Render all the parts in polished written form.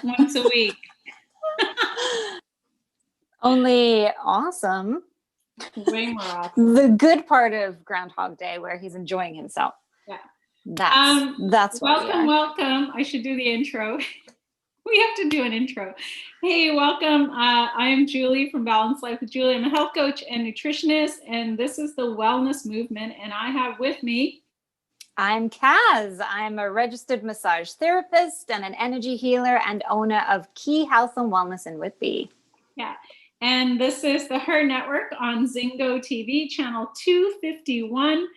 once a week. Only awesome. Way more awesome. The good part of Groundhog Day where he's enjoying himself. Yeah. That's what welcome. I should do the intro. We have to do an intro. Hey, welcome. I am Julie from Balanced Life with Julie. I'm a health coach and nutritionist, and this is the Wellness Movement. And I have with me... I'm Kaz. I'm a registered massage therapist and an energy healer and owner of Key Health and Wellness in Whitby. Yeah. And this is the H.E.R network on ZINGOTV, channel 251.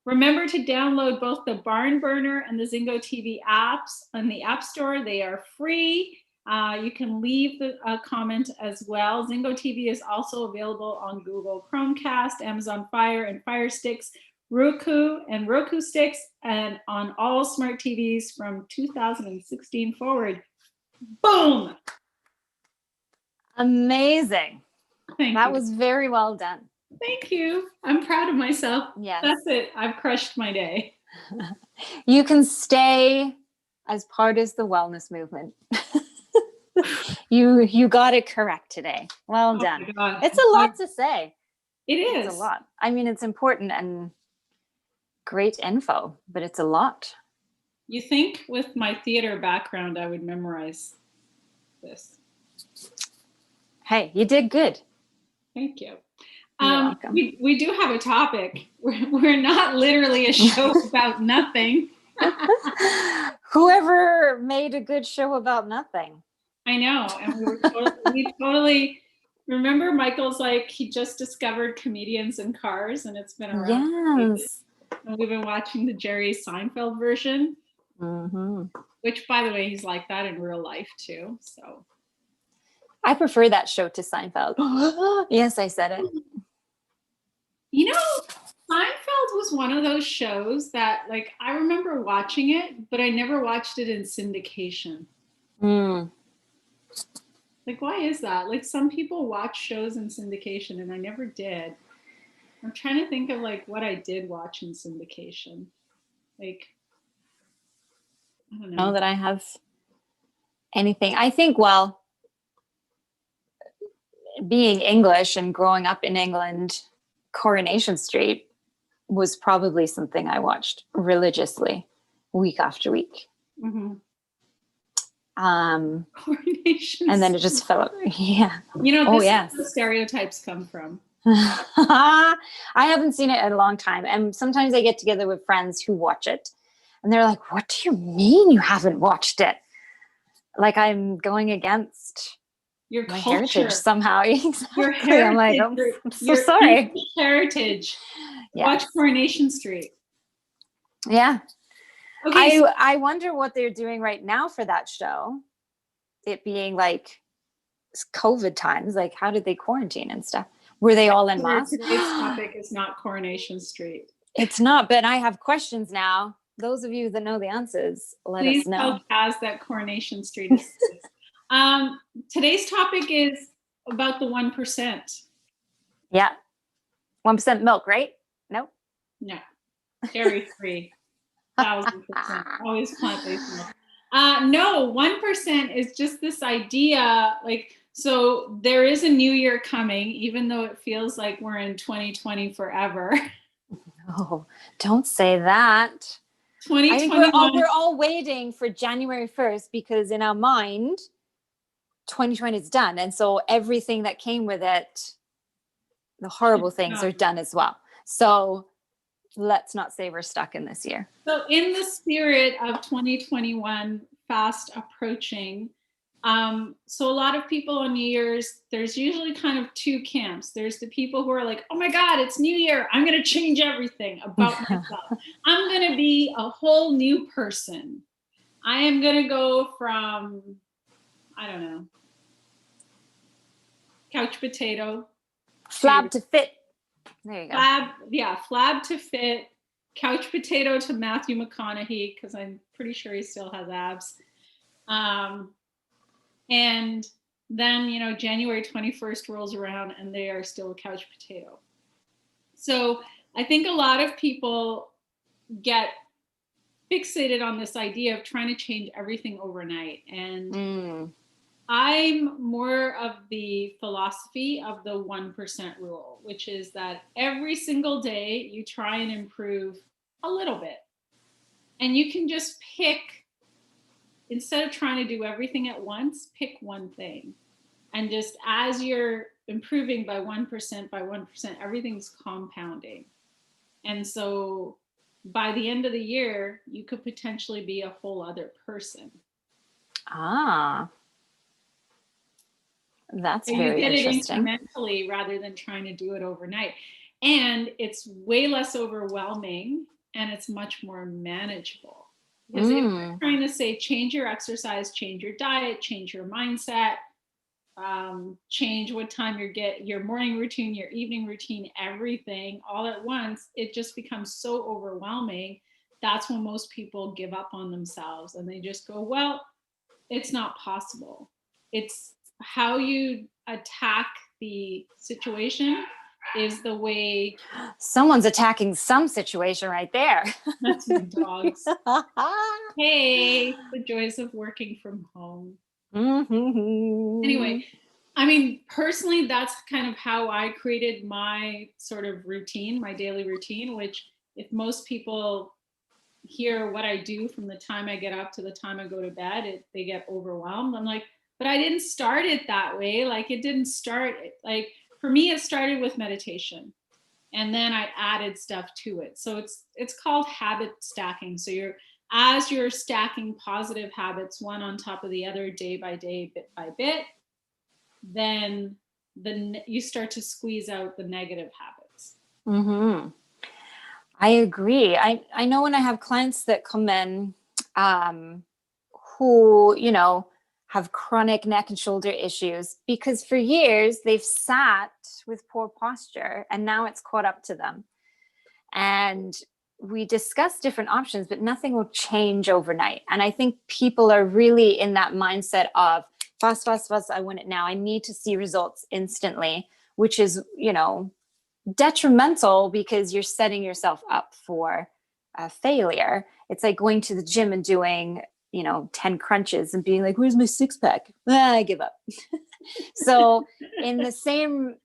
Remember to download both the Barn Burner and the ZINGOTV apps on the App Store. They are free. You can leave a comment as well. ZINGOTV is also available on Google Chromecast, Amazon Fire and Fire Sticks, Roku and Roku Sticks, and on all smart TVs from 2016 forward. Boom! Amazing. Thank you. That was very well done. Thank you. I'm proud of myself. Yes. That's it. I've crushed my day. You can stay as part of the wellness movement. You got it correct today. Well done. It's a lot to say. It is. It's a lot. I mean, it's important and great info, but it's a lot. You think with my theater background, I would memorize this? Hey, you did good. Thank you. You're welcome. We do have a topic. We're not literally a show about nothing. Whoever made a good show about nothing. I know. And we totally remember Michael's like, he just discovered comedians in cars and it's been around. Yes. And we've been watching the Jerry Seinfeld version, which, by the way, he's like that in real life too. So I prefer that show to Seinfeld. Yes, I said it. You know, Seinfeld was one of those shows that, like, I remember watching it, but I never watched it in syndication. Like, why is that? Like, some people watch shows in syndication, and I never did. I'm trying to think of, like, what I did watch in syndication. Like, I don't know. Know that I have anything. I think, well, being English and growing up in England, Coronation Street was probably something I watched religiously week after week. Coronation and then it just fell out. Yeah. You know, this is where the stereotypes come from. I haven't seen it in a long time. And sometimes I get together with friends who watch it and they're like, what do you mean you haven't watched it? Like I'm going against your my culture. Heritage somehow. Exactly. Your heritage. I'm like, I'm so sorry. Heritage. Yes. Watch Coronation Street. Yeah. Okay. I wonder what they're doing right now for that show. It being like COVID times, like how did they quarantine and stuff? Were they all in masks? Today's topic is not Coronation Street. It's not, but I have questions now. Those of you that know the answers, let us know. Please tell Kaz that Coronation Street is. Today's topic is about the 1%. Yeah. 1% milk, right? Nope. No. Dairy free. 1,000%. Always plant-based milk. No, 1% is just this idea, like, so there is a new year coming, even though it feels like we're in 2020 forever. Oh, don't say that. 2021. I think we're all waiting for January 1st because in our mind, 2020 is done. And so everything that came with it, the horrible things are done as well. So let's not say we're stuck in this year. So in the spirit of 2021 fast approaching, so a lot of people on New Year's, there's usually kind of two camps. There's the people who are like, oh my God, it's New Year. I'm going to change everything about myself. I'm going to be a whole new person. I am going to go from, I don't know, couch potato. Flab to fit. There you go. Flab to fit, couch potato to Matthew McConaughey, because I'm pretty sure he still has abs. And then, you know, January 21st rolls around and they are still a couch potato. So I think a lot of people get fixated on this idea of trying to change everything overnight. And I'm more of the philosophy of the 1% rule, which is that every single day you try and improve a little bit. And you can just pick, instead of trying to do everything at once, pick one thing. And just as you're improving by 1%, everything's compounding. And so by the end of the year, you could potentially be a whole other person. Ah, that's So you very get it interesting. incrementally rather than trying to do it overnight. And it's way less overwhelming and it's much more manageable. Because if you're trying to say change your exercise, change your diet, change your mindset, change what time you get your morning routine, your evening routine, everything all at once, it just becomes so overwhelming. That's when most people give up on themselves and they just go, well, it's not possible. It's how you attack the situation is the way. Someone's attacking some situation right there. That's my dogs. Hey, the joys of working from home. Anyway, I mean, personally, that's kind of how I created my sort of routine, my daily routine, which if most people hear what I do from the time I get up to the time I go to bed, they get overwhelmed. I'm like, but I didn't start it that way. Like it didn't start, like for me, it started with meditation and then I added stuff to it. So it's called habit stacking. So as you're stacking positive habits, one on top of the other, day by day, bit by bit, then you start to squeeze out the negative habits. I agree. I know when I have clients that come in who, you know, have chronic neck and shoulder issues because for years they've sat with poor posture and now it's caught up to them. And we discuss different options, but nothing will change overnight. And I think people are really in that mindset of fast, I want it now. I need to see results instantly, which is, you know, detrimental because you're setting yourself up for a failure. It's like going to the gym and doing, you know, 10 crunches and being like, where's my six pack? I give up. So in the same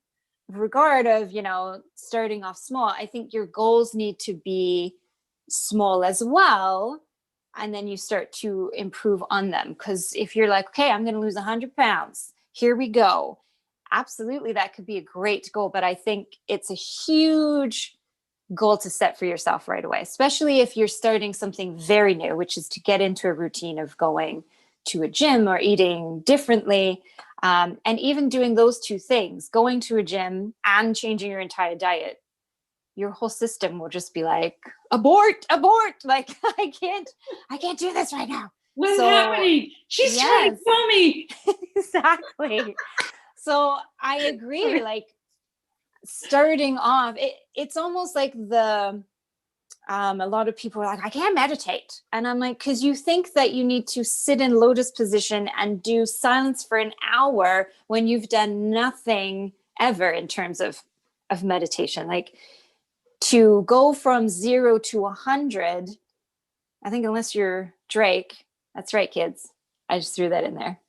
regard of, you know, starting off small, I think your goals need to be small as well. And then you start to improve on them. Because if you're like, okay, I'm going to lose 100 pounds, here we go. Absolutely, that could be a great goal. But I think it's a huge goal to set for yourself right away, especially if you're starting something very new, which is to get into a routine of going to a gym or eating differently. And even doing those two things, going to a gym and changing your entire diet, your whole system will just be like, abort. Like, I can't do this right now. What's happening? She's trying to kill me. Exactly. So I agree. Like starting off, it's almost like a lot of people are like, I can't meditate. And I'm like, because you think that you need to sit in lotus position and do silence for an hour when you've done nothing ever in terms of meditation. Like to go from 0 to 100, I think unless you're Drake, that's right, kids. I just threw that in there.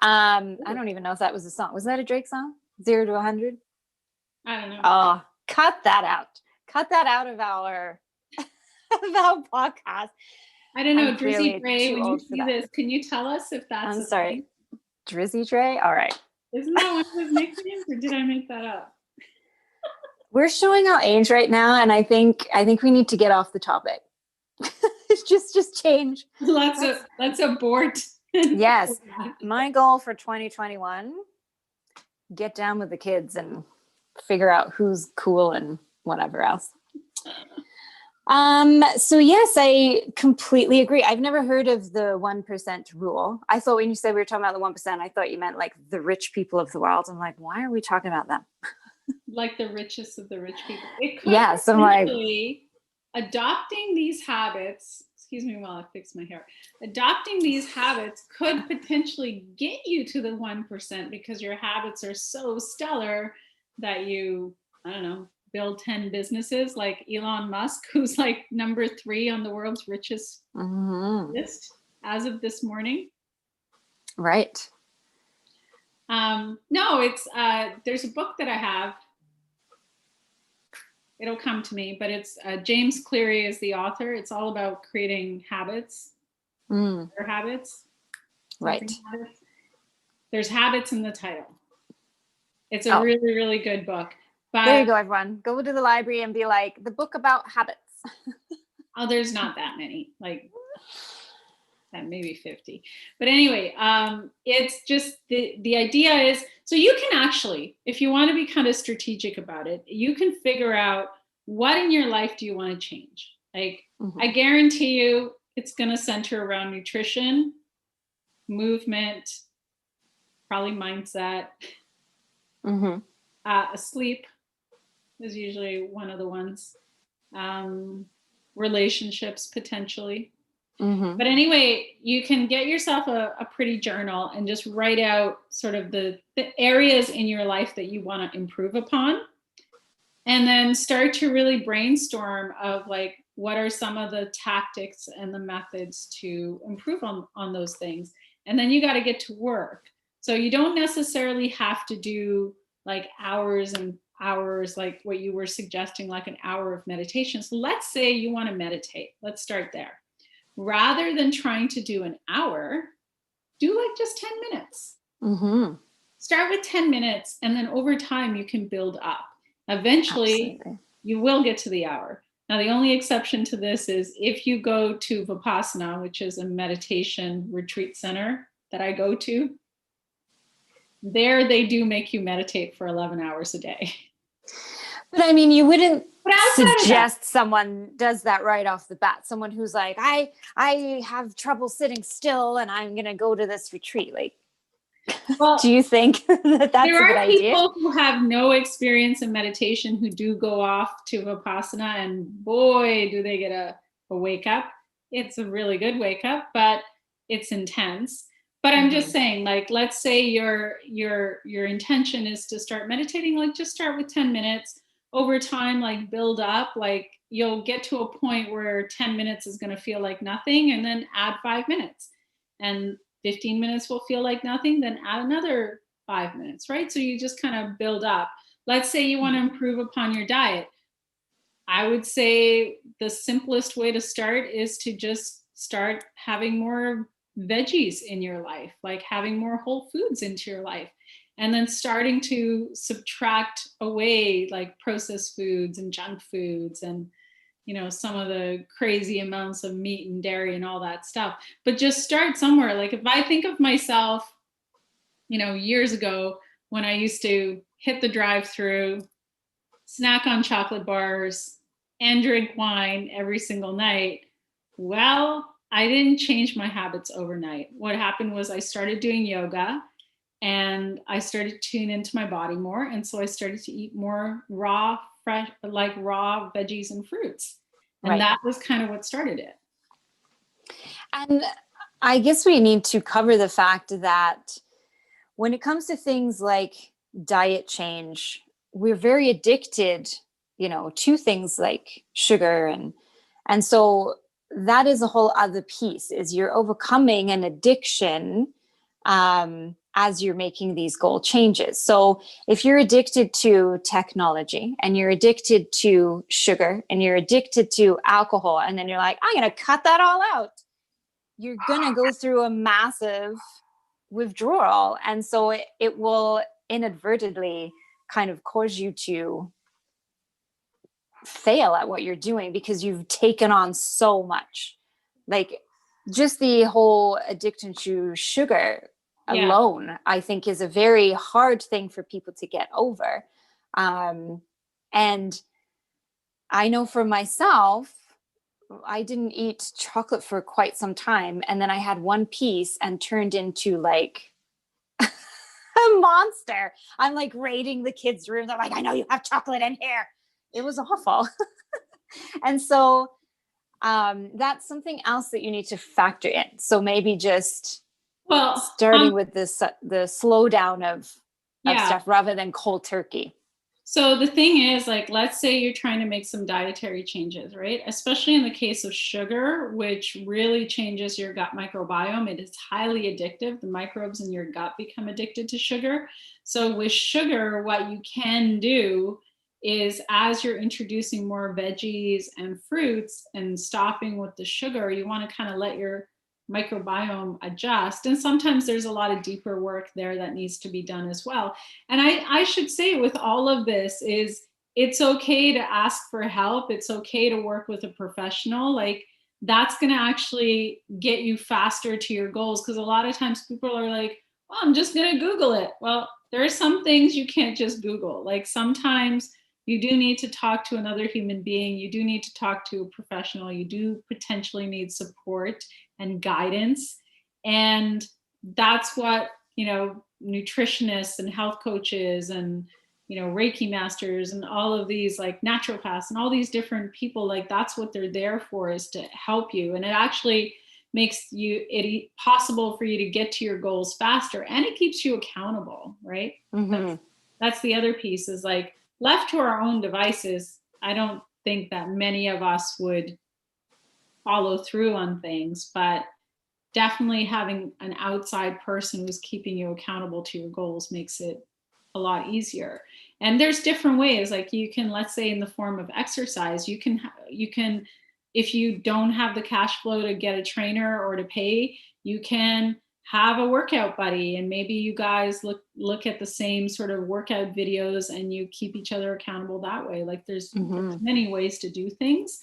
I don't even know if that was a song. Was that a Drake song? 0 to 100? I don't know. Oh, cut that out. Cut that out of our podcast. I don't know, Drizzy Dre, when you see this, can you tell us if that's I'm sorry. Thing? Drizzy Dre? All right. Isn't that one of his nicknames, or did I make that up? We're showing our age right now, and I think we need to get off the topic. just change. Let's abort. Yes. My goal for 2021, get down with the kids and figure out who's cool and whatever else. So yes, I completely agree. I've never heard of the 1% rule. I thought when you said we were talking about the 1%, I thought you meant like the rich people of the world. I'm like, why are we talking about them? Like the richest of the rich people. It could yes, I'm like adopting these habits. Excuse me while I fix my hair. Adopting these habits could potentially get you to the 1% because your habits are so stellar that you, I don't know, build 10 businesses like Elon Musk, who's like number 3 on the world's richest list as of this morning. Right. No, it's there's a book that I have. It'll come to me, but it's James Cleary is the author. It's all about creating habits, or habits, Right. habits. There's habits in the title. It's a really, really good book. But there you go, everyone. Go to the library and be like, the book about habits. Oh, there's not that many, like maybe 50. But anyway, it's just the idea is, so you can actually, if you want to be kind of strategic about it, you can figure out what in your life do you want to change. Like, I guarantee you it's going to center around nutrition, movement, probably mindset, sleep is usually one of the ones, relationships potentially. But anyway, you can get yourself a pretty journal and just write out sort of the areas in your life that you want to improve upon, and then start to really brainstorm of like, what are some of the tactics and the methods to improve on those things. And then you got to get to work. So you don't necessarily have to do like hours and hours, like what you were suggesting, like an hour of meditation. So let's say you want to meditate. Let's start there. Rather than trying to do an hour, do like just 10 minutes. Start with 10 minutes, and then over time you can build up. Eventually, you will get to the hour. Now, the only exception to this is if you go to Vipassana, which is a meditation retreat center that I go to, there they do make you meditate for 11 hours a day. But I mean, you wouldn't suggest someone does that right off the bat. Someone who's like, I have trouble sitting still and I'm going to go to this retreat. Like, well, do you think that's a good idea? There are people who have no experience in meditation who do go off to Vipassana, and boy, do they get a wake up. It's a really good wake up, but it's intense. But I'm just saying, like, let's say your intention is to start meditating, like just start with 10 minutes. Over time, like build up, like you'll get to a point where 10 minutes is going to feel like nothing, and then add 5 minutes, and 15 minutes will feel like nothing, then add another 5 minutes, right? So you just kind of build up. Let's say you want to improve upon your diet. I would say the simplest way to start is to just start having more veggies in your life, like having more whole foods into your life. And then starting to subtract away like processed foods and junk foods and, you know, some of the crazy amounts of meat and dairy and all that stuff. But just start somewhere. Like if I think of myself, you know, years ago when I used to hit the drive-through, snack on chocolate bars, and drink wine every single night, well, I didn't change my habits overnight. What happened was I started doing yoga, and I started to tune into my body more. And so I started to eat more raw, fresh, like raw veggies and fruits. And that was kind of what started it. And I guess we need to cover the fact that when it comes to things like diet change, we're very addicted, you know, to things like sugar. And so that is a whole other piece, is you're overcoming an addiction as you're making these goal changes. So if you're addicted to technology and you're addicted to sugar and you're addicted to alcohol, and then you're like, I'm going to cut that all out, you're going to go through a massive withdrawal. And so it will inadvertently kind of cause you to fail at what you're doing because you've taken on so much. Like just the whole addiction to sugar alone, I think, is a very hard thing for people to get over. And I know for myself, I didn't eat chocolate for quite some time. And then I had one piece and turned into like a monster. I'm like raiding the kids' room. They're like, I know you have chocolate in here. It was awful. And so that's something else that you need to factor in. So maybe just starting with this the slowdown of stuff rather than cold turkey. So the thing is, like, let's say you're trying to make some dietary changes, right? Especially in the case of sugar, which really changes your gut microbiome. It is highly addictive. The microbes in your gut become addicted to sugar. So with sugar, what you can do is, as you're introducing more veggies and fruits and stopping with the sugar, you want to kind of let your microbiome adjust. And sometimes there's a lot of deeper work there that needs to be done as well. And I should say, with all of this, is it's okay to ask for help. It's okay to work with a professional. Like, that's going to actually get you faster to your goals. Because a lot of times people are like, well, I'm just going to Google it. Well, there are some things you can't just Google. Like, sometimes you do need to talk to another human being. You do need to talk to a professional. You do potentially need support and guidance. And that's what, nutritionists and health coaches and, Reiki masters and all of these, like, naturopaths and all these different people, like, that's what they're there for, is to help you. And it actually makes it possible for you to get to your goals faster, and it keeps you accountable, right? That's the other piece, is like, left to our own devices, I don't think that many of us would follow through on things, but definitely having an outside person who's keeping you accountable to your goals makes it a lot easier. And there's different ways, like, you can, let's say, in the form of exercise, you can, if you don't have the cash flow to get a trainer or to pay, you can have a workout buddy, and maybe you guys look at the same sort of workout videos and you keep each other accountable that way. Like, there's many ways to do things.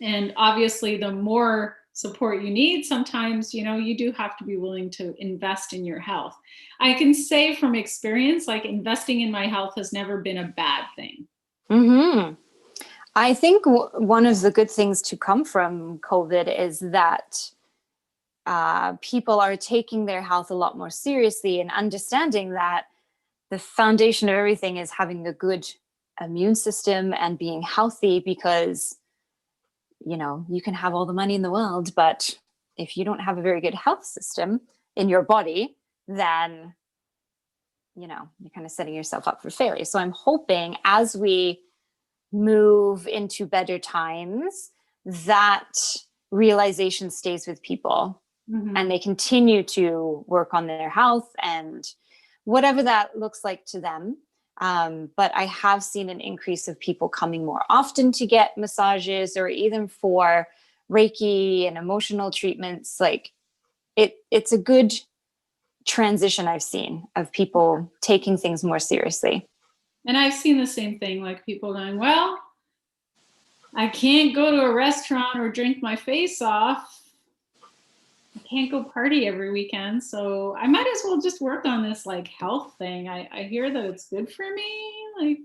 And obviously, the more support you need, sometimes, you do have to be willing to invest in your health. I can say from experience, like, investing in my health has never been a bad thing. I think one of the good things to come from COVID is that people are taking their health a lot more seriously and understanding that the foundation of everything is having a good immune system and being healthy. Because you can have all the money in the world, but if you don't have a very good health system in your body, then you're kind of setting yourself up for failure. So I'm hoping, as we move into better times, that realization stays with people, and they continue to work on their health and whatever that looks like to them. But I have seen an increase of people coming more often to get massages, or even for Reiki and emotional treatments. Like, it's a good transition I've seen of people taking things more seriously. And I've seen the same thing, like, people going, well, I can't go to a restaurant or drink my face off. I can't go party every weekend, so I might as well just work on this, like, health thing. I hear that it's good for me. Like,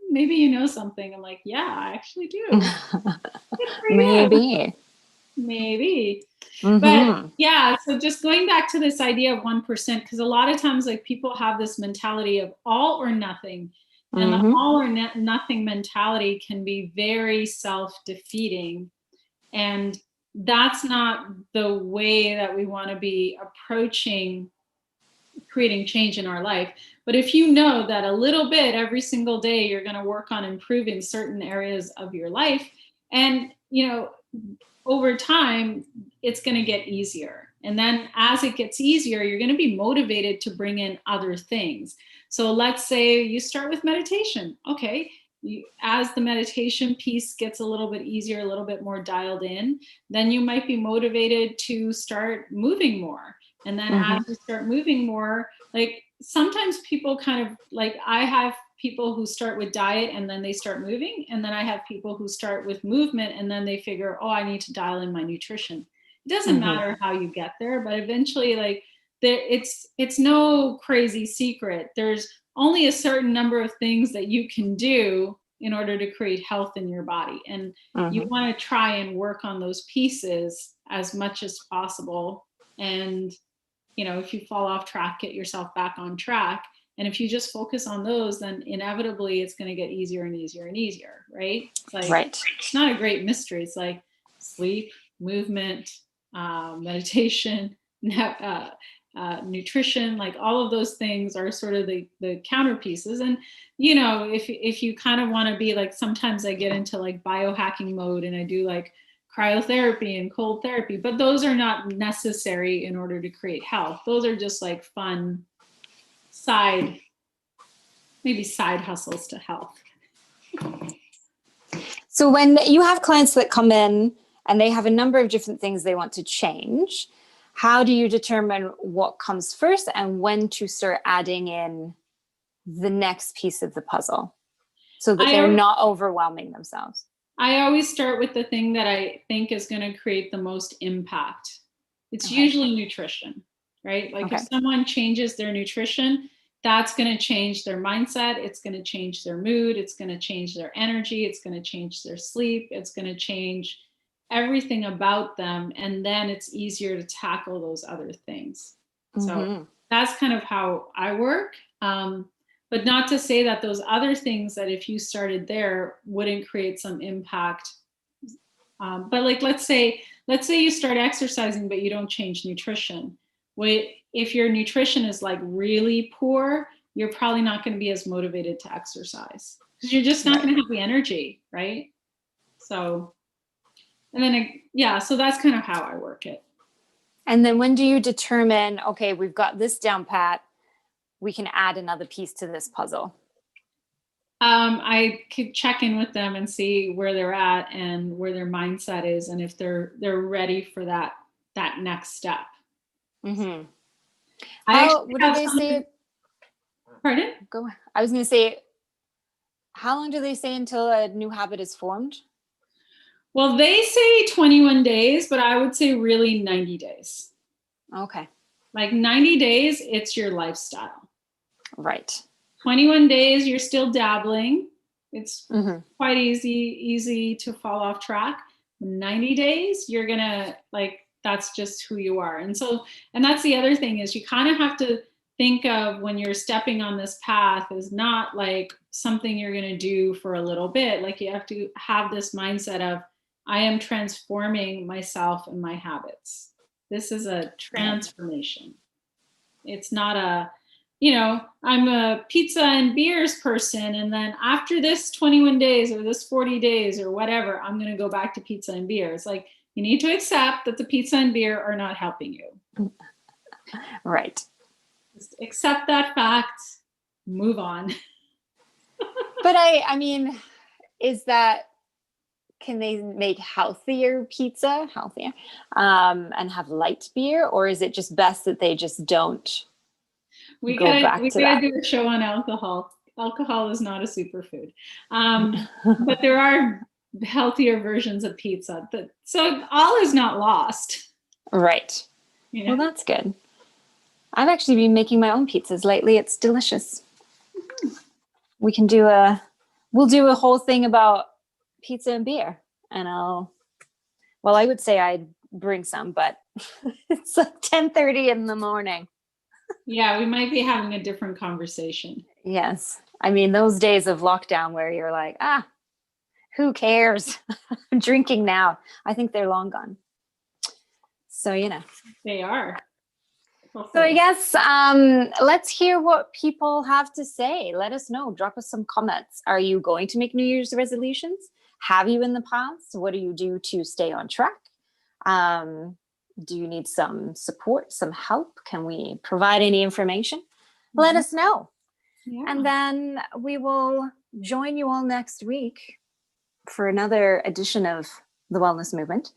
maybe you know something. I'm like, yeah, I actually do. Good for you. Maybe. But yeah, so just going back to this idea of 1%, because a lot of times, like, people have this mentality of all or nothing. And the all or nothing mentality can be very self-defeating. And that's not the way that we want to be approaching creating change in our life. But if you know that a little bit every single day, you're going to work on improving certain areas of your life, and, over time, it's going to get easier. And then as it gets easier, you're going to be motivated to bring in other things. So let's say you start with meditation. Okay. As the meditation piece gets a little bit easier, a little bit more dialed in, then you might be motivated to start moving more. And then as you start moving more, like, sometimes people kind of, like, I have people who start with diet and then they start moving. And then I have people who start with movement and then they figure, oh, I need to dial in my nutrition. It doesn't matter how you get there, but eventually, like, it's no crazy secret. There's only a certain number of things that you can do in order to create health in your body. And you want to try and work on those pieces as much as possible. And, if you fall off track, get yourself back on track. And if you just focus on those, then inevitably it's going to get easier and easier and easier, right? It's like, It's not a great mystery. It's like sleep, movement, meditation, nutrition, like all of those things are sort of the counter pieces. And, you know, if you kind of want to be like, sometimes I get into like biohacking mode and I do like cryotherapy and cold therapy, but those are not necessary in order to create health. Those are just like fun maybe side hustles to health. So when you have clients that come in and they have a number of different things they want to change, how do you determine what comes first and when to start adding in the next piece of the puzzle so that they're not overwhelming themselves? I always start with the thing that I think is going to create the most impact. It's usually nutrition, right? Like if someone changes their nutrition, that's going to change their mindset. It's going to change their mood. It's going to change their energy. It's going to change their sleep. It's going to change everything about them. And then it's easier to tackle those other things. So that's kind of how I work. But not to say that those other things that if you started there wouldn't create some impact. But like, let's say you start exercising, but you don't change nutrition. If your nutrition is like really poor, you're probably not going to be as motivated to exercise because you're just not going to have the energy, right? So, and then, so that's kind of how I work it. And then when do you determine, okay, we've got this down pat, we can add another piece to this puzzle? I could check in with them and see where they're at and where their mindset is, and if they're ready for that next step. Mm-hmm. What do they say? Pardon? Go. I was going to say, how long do they say until a new habit is formed? Well, they say 21 days, but I would say really 90 days. Okay. Like 90 days, it's your lifestyle. Right. 21 days, you're still dabbling. It's quite easy to fall off track. 90 days, you're gonna that's just who you are. And that's the other thing is you kind of have to think of when you're stepping on this path is not like something you're gonna do for a little bit. Like you have to have this mindset of, I am transforming myself and my habits. This is a transformation. It's not I'm a pizza and beers person, and then after this 21 days or this 40 days or whatever, I'm going to go back to pizza and beers. Like, you need to accept that the pizza and beer are not helping you. Right. Just accept that fact, move on. But I mean, can they make healthier pizza, and have light beer, or is it just best that they just don't? We gotta do a show on alcohol. Alcohol is not a superfood, but there are healthier versions of pizza. So all is not lost. Right. You know? Well, that's good. I've actually been making my own pizzas lately. It's delicious. We can we'll do a whole thing about pizza and beer, and I would say I'd bring some, but it's like 10:30 in the morning. Yeah, we might be having a different conversation. Yes. I mean, those days of lockdown where you're like, who cares? I'm drinking now. I think they're long gone. So, They are. So I guess let's hear what people have to say. Let us know. Drop us some comments. Are you going to make New Year's resolutions? Have you in the past? What do you do to stay on track? Do you need some support, some help? Can we provide any information? Let us know. Yeah. And then we will join you all next week for another edition of The Wellness Movement.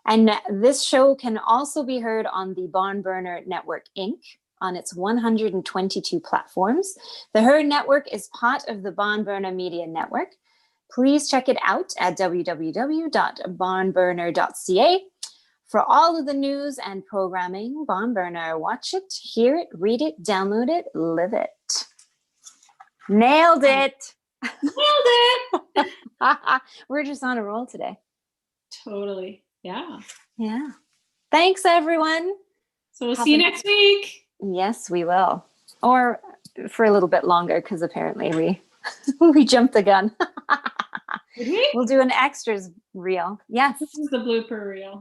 And this show can also be heard on the Barn Burner Network, Inc. on its 122 platforms. The H.E.R Network is part of the Barn Burner Media Network. Please check it out at www.barnburner.ca. For all of the news and programming, Barn Burner, watch it, hear it, read it, download it, live it. Nailed it. Nailed it. We're just on a roll today. Totally. Yeah. Yeah. Thanks, everyone. So we'll see you next week. Yes, we will. Or for a little bit longer, because apparently we jumped the gun. Did we? We'll do an extras reel. Yes. This is the blooper reel.